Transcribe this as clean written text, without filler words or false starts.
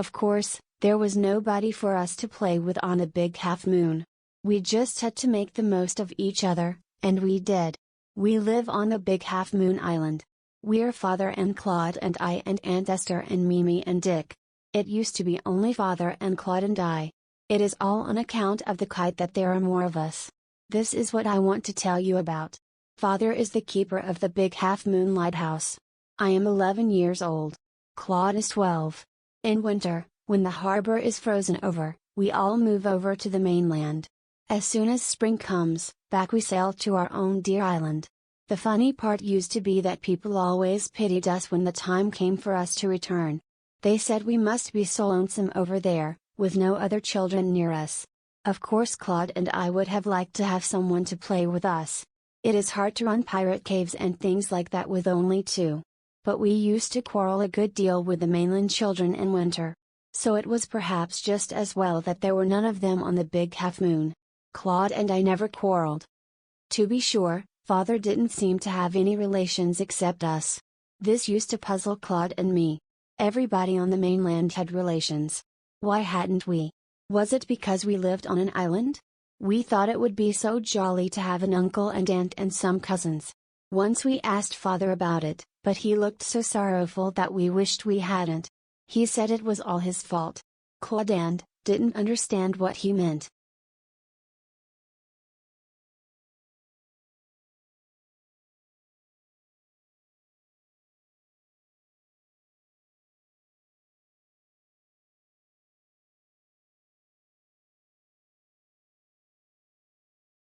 Of course, there was nobody for us to play with on a big half moon. We just had to make the most of each other, and we did. We live on a big half moon island. We're Father and Claude and I and Aunt Esther and Mimi and Dick. It used to be only Father and Claude and I. It is all on account of the kite that there are more of us. This is what I want to tell you about. Father is the keeper of the big half moon lighthouse. I am 11 years old. Claude is 12. In winter, when the harbor is frozen over, we all move over to the mainland. As soon as spring comes, back we sail to our own dear island. The funny part used to be that people always pitied us when the time came for us to return. They said we must be so lonesome over there, with no other children near us. Of course Claude and I would have liked to have someone to play with us. It is hard to run pirate caves and things like that with only two. But we used to quarrel a good deal with the mainland children in winter. So it was perhaps just as well that there were none of them on the big half moon. Claude and I never quarreled. To be sure, Father didn't seem to have any relations except us. This used to puzzle Claude and me. Everybody on the mainland had relations. Why hadn't we? Was it because we lived on an island? We thought it would be so jolly to have an uncle and aunt and some cousins. Once we asked Father about it, but he looked so sorrowful that we wished we hadn't. He said it was all his fault. Claude didn't understand what he meant.